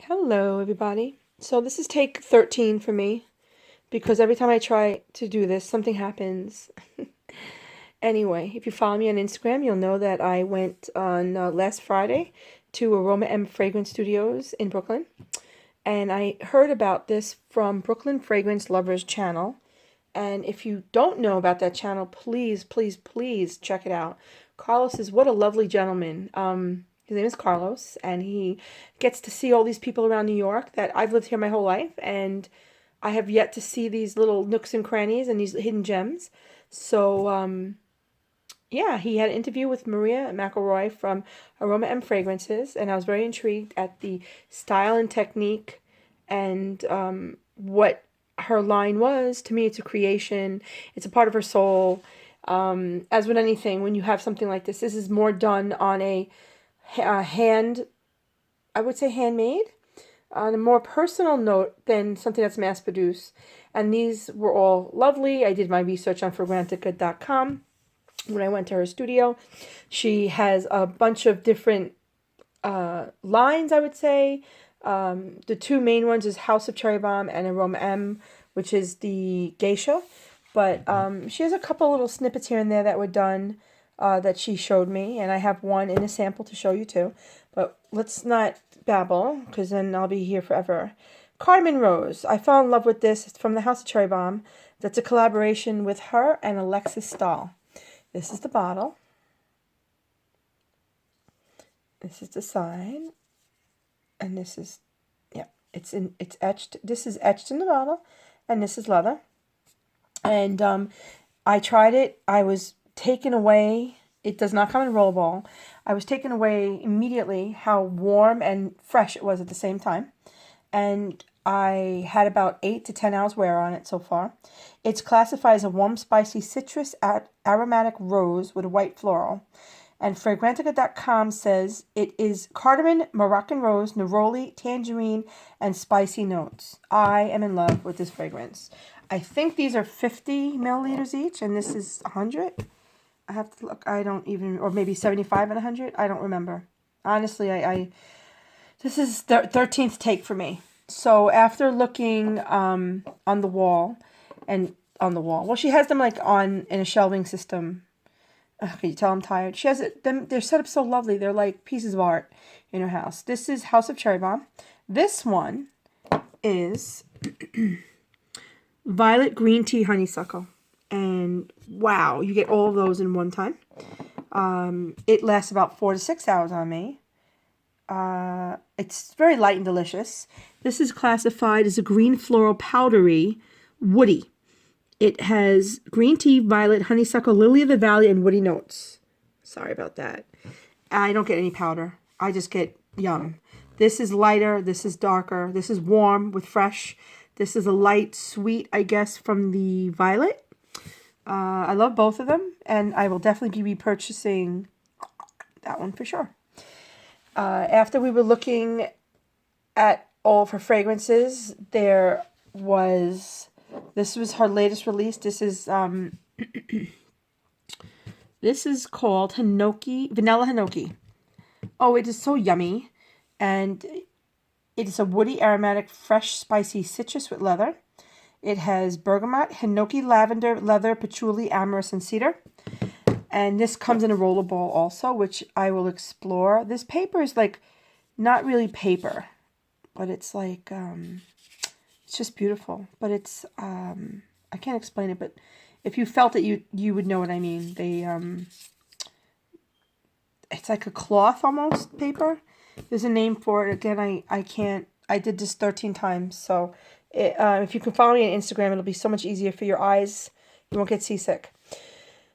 Hello, everybody. So this is take 13 for me because every time I try to do this, something happens. Anyway, if you follow me on Instagram, you'll know that I went on last Friday to Aroma M Fragrance Studios in Brooklyn. And I heard about this from Brooklyn Fragrance Lovers channel. And if you don't know about that channel, please, please, please check it out. Carlos is what a lovely gentleman. His name is Carlos, and he gets to see all these people around New York that I've lived here my whole life, and I have yet to see these little nooks and crannies and these hidden gems. So, yeah, he had an interview with Maria McElroy from Aroma M Fragrances, and I was very intrigued at the style and technique and what her line was. To me, it's a creation. It's a part of her soul. As with anything, when you have something like this is more done on a hand, I would say handmade, on a more personal note than something that's mass produced. And these were all lovely. I did my research on Fragrantica.com when I went to her studio. She has a bunch of different lines, I would say. The two main ones is House of Cherry Bomb and Aroma M, which is the geisha. But she has a couple little snippets here and there that were done that she showed me, and I have one in a sample to show you too. But let's not babble, because then I'll be here forever. Cardamom Rose. I fell in love with this. It's from the House of Cherry Bomb. That's a collaboration with her and Alexis Stahl. This is the bottle. This is the side. And this is, yeah, it's etched. This is etched in the bottle, and this is leather. And I tried it. I was taken away. It does not come in a roll ball. I was taken away immediately how warm and fresh it was at the same time. And I had about 8 to 10 hours wear on it so far. It's classified as a warm, spicy citrus aromatic rose with a white floral. And Fragrantica.com says it is cardamom, Moroccan rose, neroli, tangerine, and spicy notes. I am in love with this fragrance. I think these are 50 milliliters each, and this is 100. I have to look. I don't even, or maybe 75 and 100. I don't remember. Honestly, this is the 13th take for me. So after looking on the wall, well, she has them like on in a shelving system. Can you tell I'm tired? She has them. They're set up so lovely. They're like pieces of art in her house. This is House of Cherry Bomb. This one is Violet Green Tea Honeysuckle. And wow, you get all of those in one time. It lasts about 4 to 6 hours on me. It's very light and delicious. This is classified as a green floral powdery woody. It has green tea, violet, honeysuckle, lily of the valley, and woody notes. Sorry about that. I don't get any powder. I just get yum. This is lighter. This is darker. This is warm with fresh. This is a light sweet, I guess, from the violet. I love both of them, and I will definitely be purchasing that one for sure. After we were looking at all of her fragrances, this was her latest release. This is this is called Vanilla Hinoki. Oh, it is so yummy, and it is a woody, aromatic, fresh, spicy citrus with leather. It has bergamot, hinoki, lavender, leather, patchouli, amorous, and cedar. And this comes in a roller ball also, which I will explore. This paper is like not really paper, but it's like it's just beautiful. But it's I can't explain it, but if you felt it, you would know what I mean. It's like a cloth almost paper. There's a name for it. Again, I can't. I did this 13 times, so. If you can follow me on Instagram, it'll be so much easier for your eyes. You won't get seasick.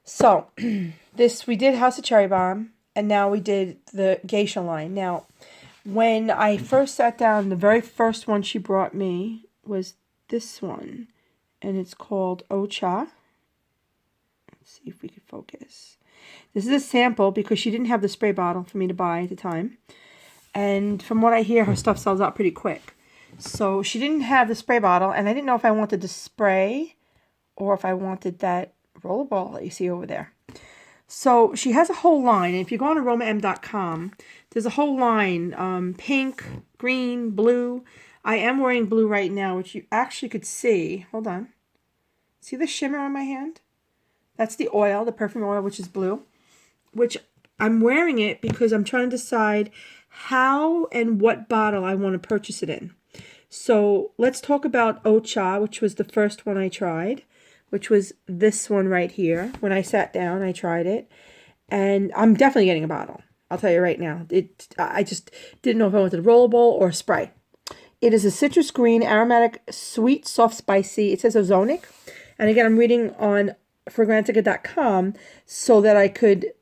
So, we did House of Cherry Bomb, and now we did the geisha line. Now, when I first sat down, the very first one she brought me was this one, and it's called Ocha. Let's see if we can focus. This is a sample because she didn't have the spray bottle for me to buy at the time. And from what I hear, her stuff sells out pretty quick. So she didn't have the spray bottle, and I didn't know if I wanted the spray or if I wanted that roller ball that you see over there. So she has a whole line, and if you go on aromam.com, there's a whole line, pink, green, blue. I am wearing blue right now, which you actually could see. Hold on. See the shimmer on my hand? That's the oil, the perfume oil, which is blue. Which I'm wearing it because I'm trying to decide how and what bottle I want to purchase it in. So let's talk about Xoxo, which was the first one I tried, which was this one right here. When I sat down, I tried it. And I'm definitely getting a bottle. I'll tell you right now. I just didn't know if I wanted a rollable or a spray. It is a citrus green, aromatic, sweet, soft, spicy. It says ozonic. And again, I'm reading on Fragrantica.com so that I could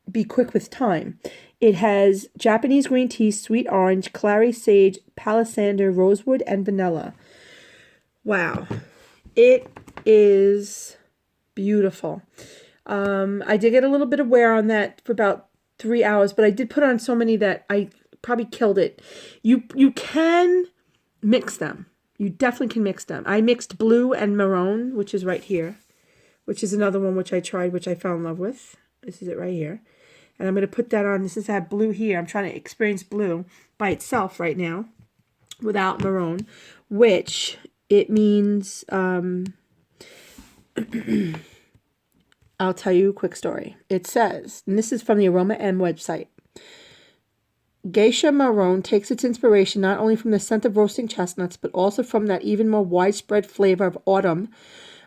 be quick with time. It has Japanese green tea, sweet orange, clary sage, palisander, rosewood, and vanilla. Wow. It is beautiful. I did get a little bit of wear on that for about 3 hours, but I did put on so many that I probably killed it. You can mix them. You definitely can mix them. I mixed blue and maroon, which is right here, which is another one which I tried, which I fell in love with. This is it right here. And I'm going to put that on. This is that blue here. I'm trying to experience blue by itself right now without maroon, which it means, I'll tell you a quick story. It says, and this is from the Aroma M website, Geisha Marron takes its inspiration not only from the scent of roasting chestnuts, but also from that even more widespread flavor of autumn,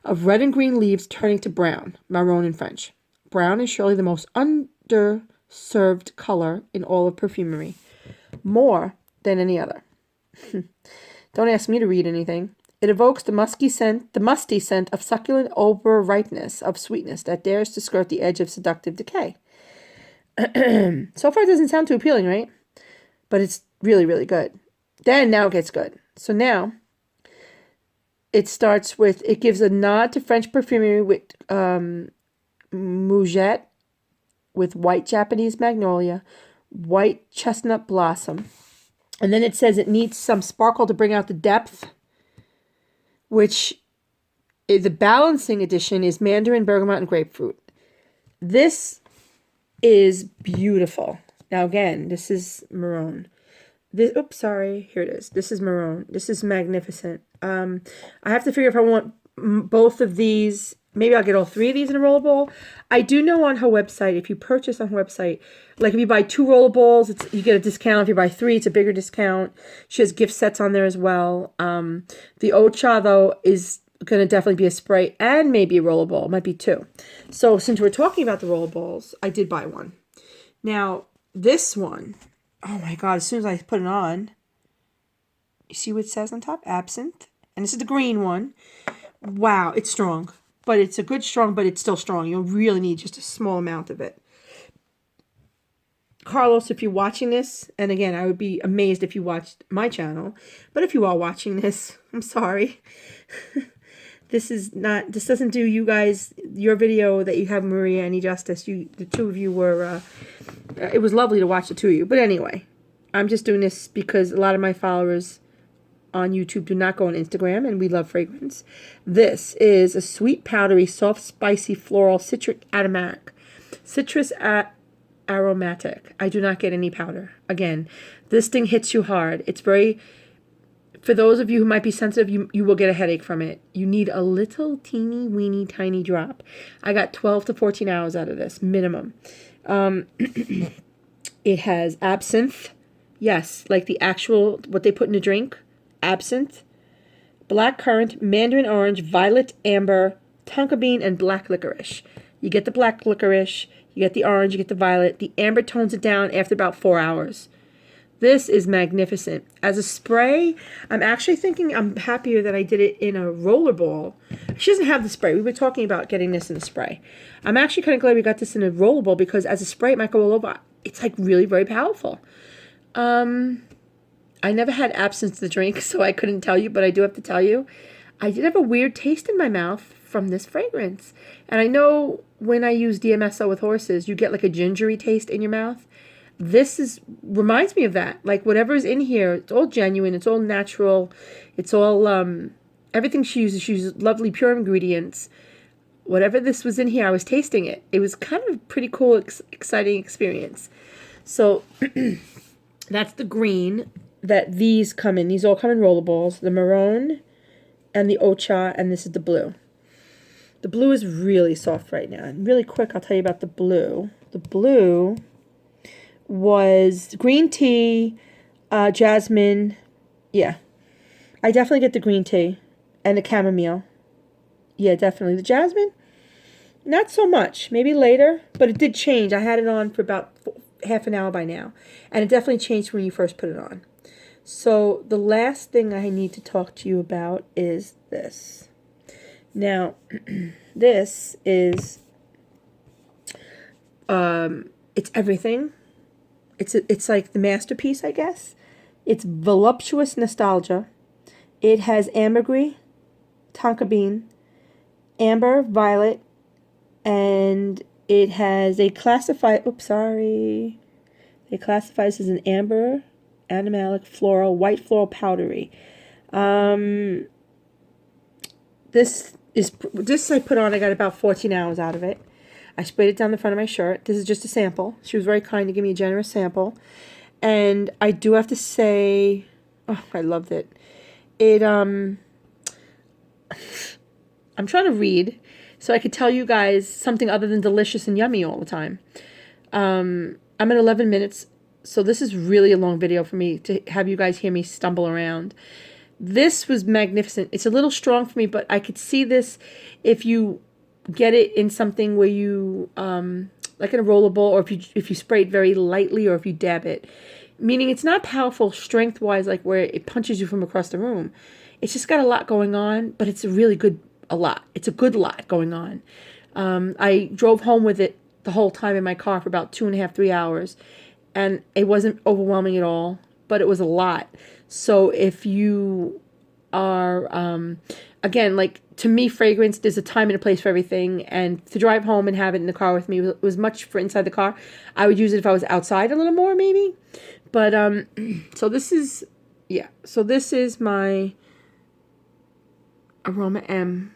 of red and green leaves turning to brown, marron in French. Brown is surely the most underserved color in all of perfumery, more than any other. Don't ask me to read anything. It evokes the musty scent of succulent over-ripeness, of sweetness that dares to skirt the edge of seductive decay. So far, it doesn't sound too appealing, right? But it's really, really good. Now it gets good. So now, it starts with, it gives a nod to French perfumery with Mougette, with white Japanese magnolia, white chestnut blossom. And then it says it needs some sparkle to bring out the depth, which the balancing edition is mandarin, bergamot, and grapefruit. This is beautiful. Now again, this is maroon. Oops, sorry. Here it is. This is maroon. This is magnificent. I have to figure if I want both of these. Maybe I'll get all three of these in a rollable. I do know on her website, if you purchase on her website, like if you buy 2 rollables, you get a discount. If you buy 3, it's a bigger discount. She has gift sets on there as well. The Xoxo, though, is going to definitely be a spray and maybe a rollable. It might be 2. So since we're talking about the rollables, I did buy one. Now, this one, oh my God, as soon as I put it on, you see what it says on top? Absinthe. And this is the green one. Wow, it's strong. But it's a good strong, but it's still strong. You'll really need just a small amount of it. Carlos, if you're watching this, and again, I would be amazed if you watched my channel, but if you are watching this, I'm sorry. This doesn't do you guys, your video that you have, Maria, any justice. The two of you were, it was lovely to watch the two of you. But anyway, I'm just doing this because a lot of my followers on YouTube do not go on Instagram, and we love fragrance. This is a sweet, powdery, soft, spicy, floral, citric aromatic. Aromatic. I do not get any powder. Again, this thing hits you hard. It's very, for those of you who might be sensitive, you will get a headache from it. You need a little teeny weeny tiny drop. I got 12 to 14 hours out of this, minimum. It has absinthe. Yes, like the actual, what they put in a drink. Absinthe, black currant, mandarin orange, violet amber, tonka bean, and black licorice. You get the black licorice, you get the orange, you get the violet. The amber tones it down after about 4 hours. This is magnificent. As a spray, I'm actually thinking I'm happier that I did it in a rollerball. She doesn't have the spray. We were talking about getting this in a spray. I'm actually kind of glad we got this in a rollerball because as a spray, it might go all over. It's like really very powerful. I never had absinthe to drink, so I couldn't tell you, but I do have to tell you, I did have a weird taste in my mouth from this fragrance. And I know when I use DMSO with horses, you get like a gingery taste in your mouth. This reminds me of that. Like whatever's in here, it's all genuine, it's all natural, it's all, everything she uses lovely pure ingredients. Whatever this was in here, I was tasting it. It was kind of a pretty cool, exciting experience. So that's the green. that these come in. These all come in rollerballs. The maroon and the ocha, and this is the blue. The blue is really soft right now. And really quick, I'll tell you about the blue. The blue was green tea, jasmine. Yeah, I definitely get the green tea and the chamomile. Yeah, definitely. The jasmine, not so much. Maybe later, but it did change. I had it on for about half an hour by now, and it definitely changed when you first put it on. So the last thing I need to talk to you about is this. Now, this is, it's everything. It's like the masterpiece, I guess. It's voluptuous nostalgia. It has ambergris, tonka bean, amber, violet, and it has a classified, oops, sorry. It classifies as an amber, animalic, floral, white floral powdery. This I put on, I got about 14 hours out of it. I sprayed it down the front of my shirt. This is just a sample. She was very kind to give me a generous sample. And I do have to say, oh, I loved it. I'm trying to read so I could tell you guys something other than delicious and yummy all the time. I'm at 11 minutes, so this is really a long video for me to have you guys hear me stumble around. This was magnificent. It's a little strong for me, but I could see this if you get it in something where you, like in a rollerball, or if you spray it very lightly, or if you dab it. Meaning it's not powerful strength-wise, like where it punches you from across the room. It's just got a lot going on, but it's a really good, It's a good lot going on. I drove home with it the whole time in my car for about 2.5, 3 hours, and it wasn't overwhelming at all, but it was a lot. So if you are, again, like, to me, fragrance, there's a time and a place for everything, and to drive home and have it in the car with me was much for inside the car. I would use it if I was outside a little more, maybe. But, so this is, yeah, so this is my Aroma M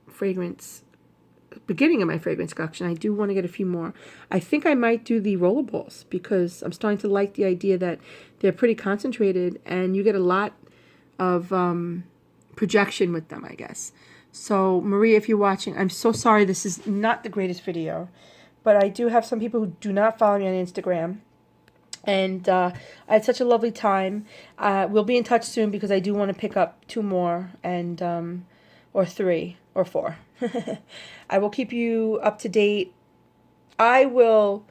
fragrance, beginning of my fragrance collection. I do want to get a few more. I think I might do the rollerballs because I'm starting to like the idea that they're pretty concentrated and you get a lot of projection with them, I guess. So, Maria, if you're watching, I'm so sorry this is not the greatest video, but I do have some people who do not follow me on Instagram. And I had such a lovely time. We'll be in touch soon because I do want to pick up 2 more, and or 3 or 4. I will keep you up to date. I will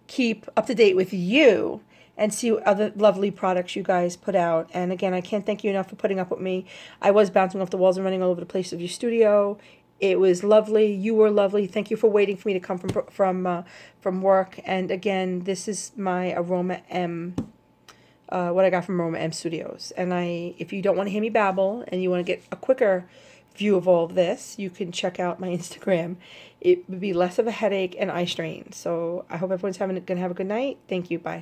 keep up to date with you and see what other lovely products you guys put out. And again, I can't thank you enough for putting up with me. I was bouncing off the walls and running all over the place of your studio. It was lovely. You were lovely. Thank you for waiting for me to come from work. And again, this is my Aroma M, what I got from Aroma M Studios. And if you don't want to hear me babble and you want to get a quicker view of all of this, you can check out my Instagram. It would be less of a headache and eye strain. So I hope everyone's going to have a good night. Thank you. Bye.